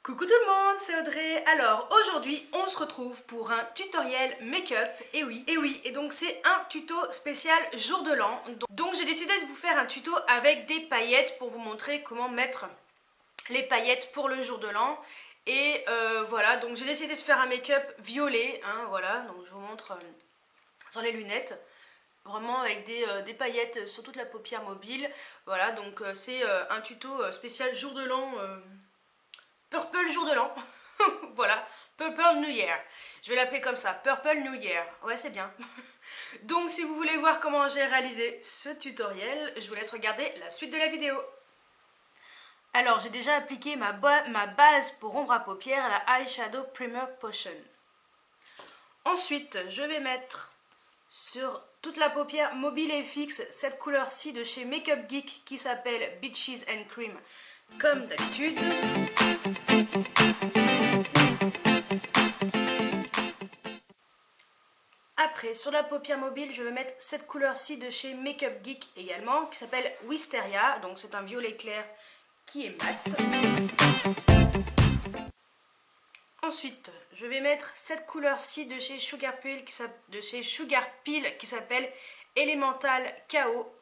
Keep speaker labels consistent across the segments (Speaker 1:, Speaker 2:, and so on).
Speaker 1: Coucou tout le monde, c'est Audrey. Alors aujourd'hui on se retrouve pour un tutoriel make-up, et donc c'est un tuto spécial jour de l'an. Donc j'ai décidé de vous faire un tuto avec des paillettes pour vous montrer comment mettre les paillettes pour le jour de l'an. Et voilà, donc j'ai décidé de faire un make-up violet, hein, voilà, donc je vous montre sans les lunettes. Vraiment avec des paillettes sur toute la paupière mobile. Voilà, donc c'est un tuto spécial jour de l'an. Purple jour de l'an. Voilà, Purple New Year. Je vais l'appeler comme ça, Purple New Year. Ouais, c'est bien. Donc si vous voulez voir comment j'ai réalisé ce tutoriel, je vous laisse regarder la suite de la vidéo. Alors, j'ai déjà appliqué ma base pour ombre à paupières, la Eyeshadow Primer Potion. Ensuite, je vais mettre sur toute la paupière mobile et fixe cette couleur-ci de chez Makeup Geek qui s'appelle Beaches and Cream. Comme d'habitude. Après, sur la paupière mobile, je vais mettre cette couleur-ci de chez Makeup Geek également, qui s'appelle Wisteria. Donc c'est un violet clair qui est mat. Ensuite, je vais mettre cette couleur-ci de chez Sugar Peel qui s'appelle Elemental Chaos.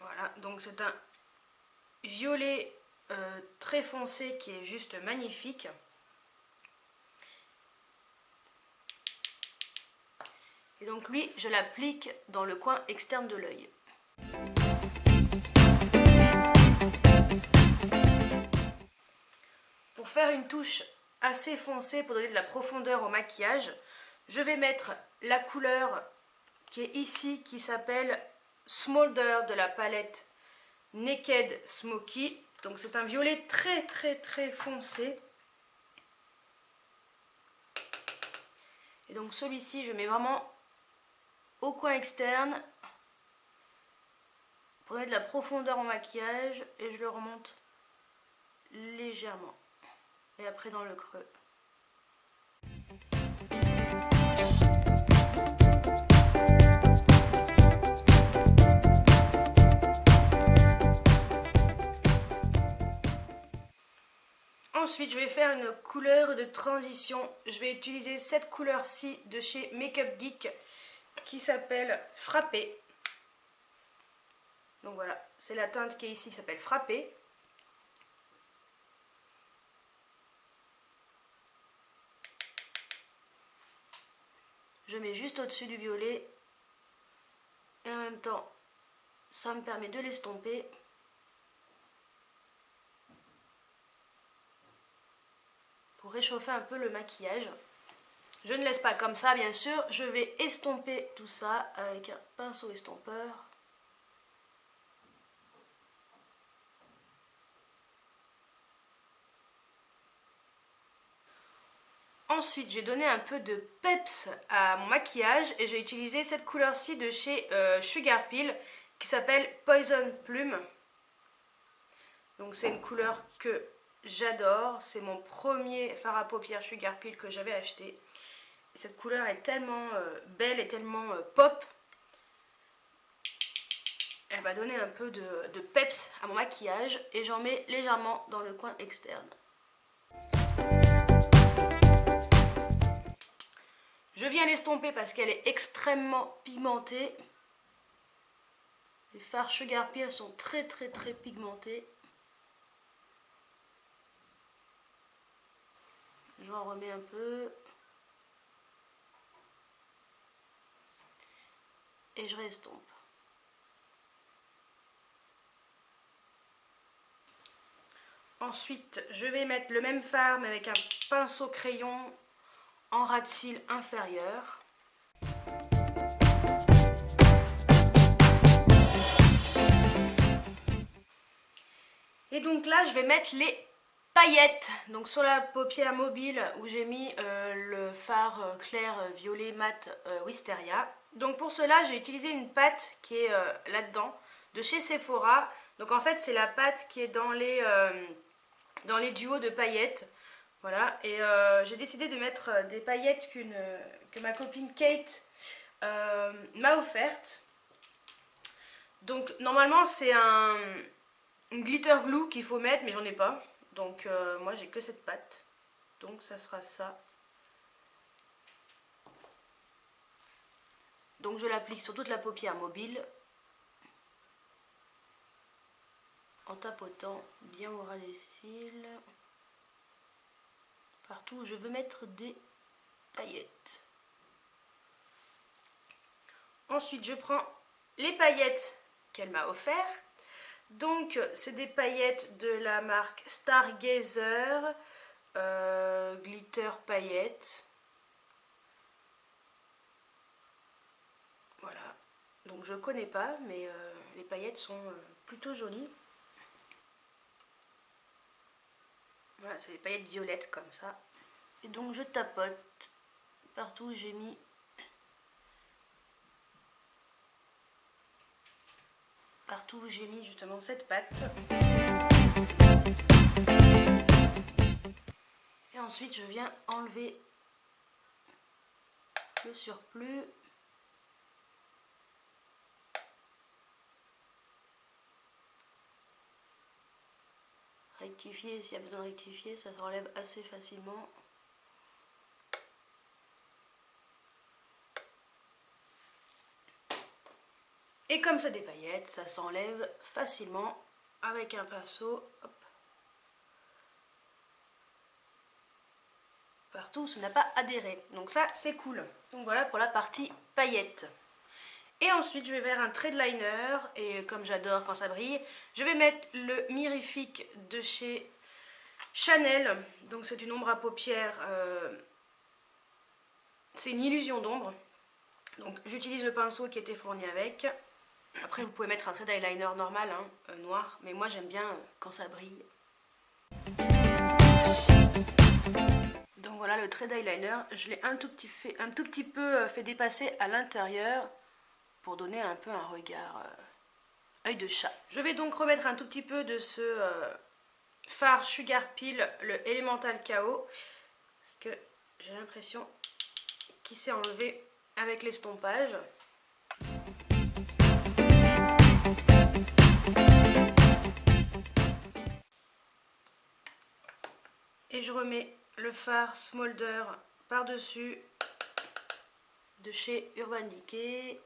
Speaker 1: Voilà, donc c'est un violet très foncé qui est juste magnifique. Et donc lui, je l'applique dans le coin externe de l'œil. Pour faire une touche assez foncée pour donner de la profondeur au maquillage, je vais mettre la couleur qui est ici, qui s'appelle Smolder de la palette Naked Smoky. Donc c'est un violet très foncé. Et donc celui-ci, je mets vraiment au coin externe pour donner de la profondeur au maquillage et je le remonte légèrement. Et après dans le creux. Ensuite, je vais faire une couleur de transition. Je vais utiliser cette couleur-ci de chez Makeup Geek qui s'appelle Frappé. Donc voilà, c'est la teinte qui est ici qui s'appelle Frappé. Je mets juste au-dessus du violet et en même temps, ça me permet de l'estomper. Pour réchauffer un peu le maquillage. Je ne laisse pas comme ça, bien sûr. Je vais estomper tout ça avec un pinceau estompeur. Ensuite, j'ai donné un peu de peps à mon maquillage et j'ai utilisé cette couleur-ci de chez Sugar Peel qui s'appelle Poison Plume. Donc c'est une couleur que j'adore. C'est mon premier fard à paupières Sugar Peel que j'avais acheté. Et cette couleur est tellement belle et tellement pop. Elle va donner un peu de peps à mon maquillage et j'en mets légèrement dans le coin externe. Je viens l'estomper parce qu'elle est extrêmement pigmentée. Les fards Sugar Peel sont très pigmentés. J'en remets un peu. Et je restompe. Ensuite, je vais mettre le même fard mais avec un pinceau crayon en ras de cils inférieur. Et donc là, je vais mettre les paillettes. Donc sur la paupière mobile où j'ai mis le fard clair violet mat Wisteria. Donc pour cela, j'ai utilisé une pâte qui est là-dedans, de chez Sephora. Donc en fait, c'est la pâte qui est dans les duos de paillettes. Voilà, et j'ai décidé de mettre des paillettes que ma copine Kate m'a offerte. Donc normalement c'est un glitter glue qu'il faut mettre, mais j'en ai pas. Donc moi j'ai que cette pâte. Donc ça sera ça. Donc je l'applique sur toute la paupière mobile. En tapotant bien au ras des cils. Partout où je veux mettre des paillettes. Ensuite je prends les paillettes qu'elle m'a offertes. Donc c'est des paillettes de la marque Stargazer, glitter paillettes. Voilà, donc je connais pas, mais les paillettes sont plutôt jolies. Voilà, c'est des paillettes violettes comme ça. Et donc je tapote partout où j'ai mis justement cette pâte. Et ensuite je viens enlever le surplus. Rectifier s'il y a besoin de rectifier, ça s'enlève assez facilement. Et comme c'est des paillettes, ça s'enlève facilement avec un pinceau. Hop. Partout où ça n'a pas adhéré. Donc ça, c'est cool. Donc voilà pour la partie paillettes. Et ensuite, je vais vers un trade liner. Et comme j'adore quand ça brille, je vais mettre le Mirifique de chez Chanel. Donc c'est une ombre à paupières. C'est une illusion d'ombre. Donc j'utilise le pinceau qui était fourni avec. Après, vous pouvez mettre un trade eyeliner normal, hein, noir. Mais moi, j'aime bien quand ça brille. Donc voilà le trade eyeliner, je l'ai un tout petit peu fait dépasser à l'intérieur pour donner un peu un regard œil de chat. Je vais donc remettre un tout petit peu de ce fard Sugar Peel, le Elemental KO, parce que j'ai l'impression qu'il s'est enlevé avec l'estompage. Et je remets le fard Smolder par-dessus de chez Urban Decay.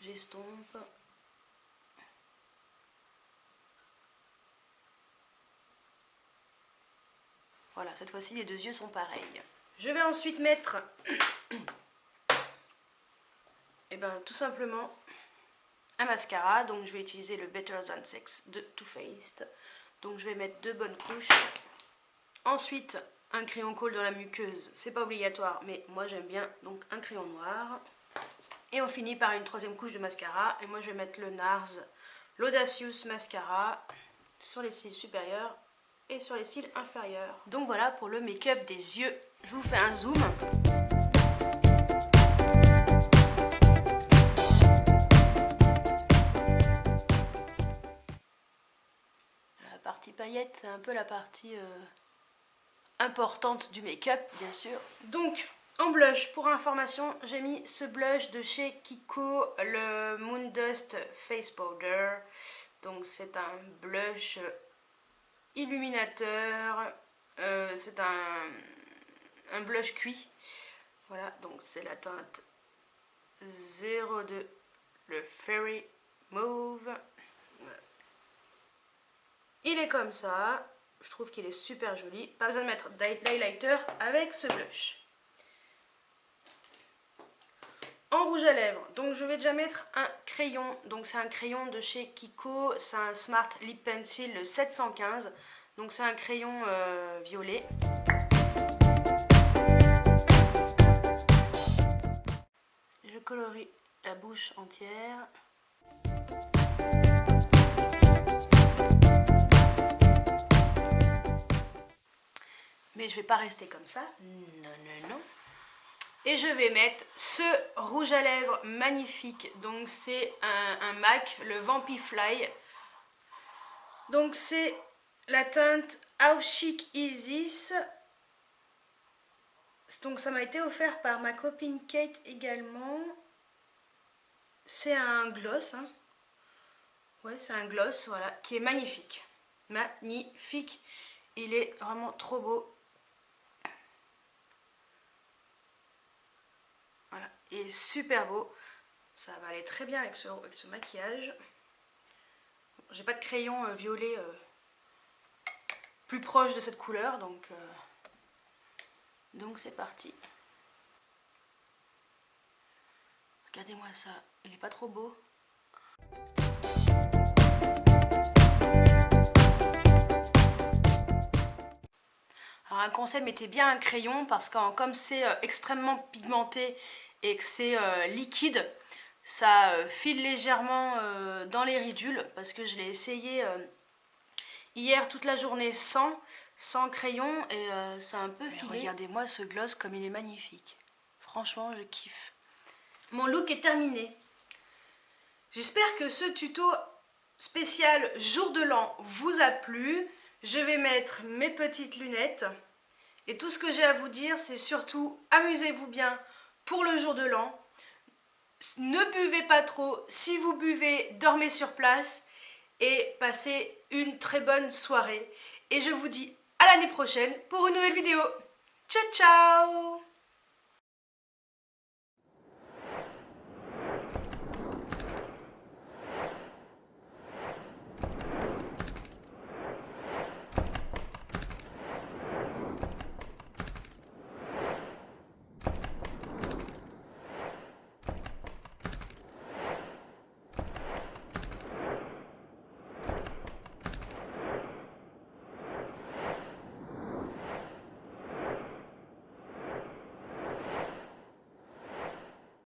Speaker 1: J'estompe. Voilà, cette fois-ci les deux yeux sont pareils. Je vais ensuite mettre tout simplement un mascara. Donc je vais utiliser le Better Than Sex de Too Faced. Donc je vais mettre 2 bonnes couches. Ensuite un crayon colle dans la muqueuse, c'est pas obligatoire mais moi j'aime bien, donc un crayon noir. Et on finit par une 3e couche de mascara. Et moi je vais mettre le NARS l'Audacious Mascara sur les cils supérieurs et sur les cils inférieurs. Donc voilà pour le make-up des yeux. Je vous fais un zoom. La partie paillettes, c'est un peu la partie importante du make-up, bien sûr. Donc, en blush, pour information, j'ai mis ce blush de chez Kiko, le Moon Dust Face Powder. Donc, c'est un blush illuminateur. C'est un blush cuit. Voilà, donc c'est la teinte 02, le Fairy Mauve. Voilà. Il est comme ça. Je trouve qu'il est super joli. Pas besoin de mettre d'highlighter avec ce blush. En rouge à lèvres, donc je vais déjà mettre un crayon. Donc c'est un crayon de chez Kiko. C'est un Smart Lip Pencil le 715. Donc c'est un crayon violet. Je colorie la bouche entière. Mais je vais pas rester comme ça. Non. Et je vais mettre ce rouge à lèvres magnifique. Donc c'est un MAC, le Vampifly. Donc c'est la teinte How Chic Is This. Donc ça m'a été offert par ma copine Kate également. C'est un gloss. Ouais, c'est un gloss, voilà, qui est magnifique. Magnifique. Il est vraiment trop beau. Voilà, il est super beau. Ça va aller très bien avec ce maquillage. J'ai pas de crayon violet plus proche de cette couleur, donc c'est parti. Regardez-moi ça, il est pas trop beau? Alors un conseil, mettez bien un crayon parce que comme c'est extrêmement pigmenté et que c'est liquide, ça file légèrement dans les ridules parce que je l'ai essayé hier toute la journée sans crayon et ça a un peu filé. Regardez-moi ce gloss comme il est magnifique. Franchement, je kiffe. Mon look est terminé. J'espère que ce tuto spécial jour de l'an vous a plu. Je vais mettre mes petites lunettes. Et tout ce que j'ai à vous dire, c'est surtout amusez-vous bien pour le jour de l'an. Ne buvez pas trop. Si vous buvez, dormez sur place. Et passez une très bonne soirée. Et je vous dis à l'année prochaine pour une nouvelle vidéo. Ciao ciao!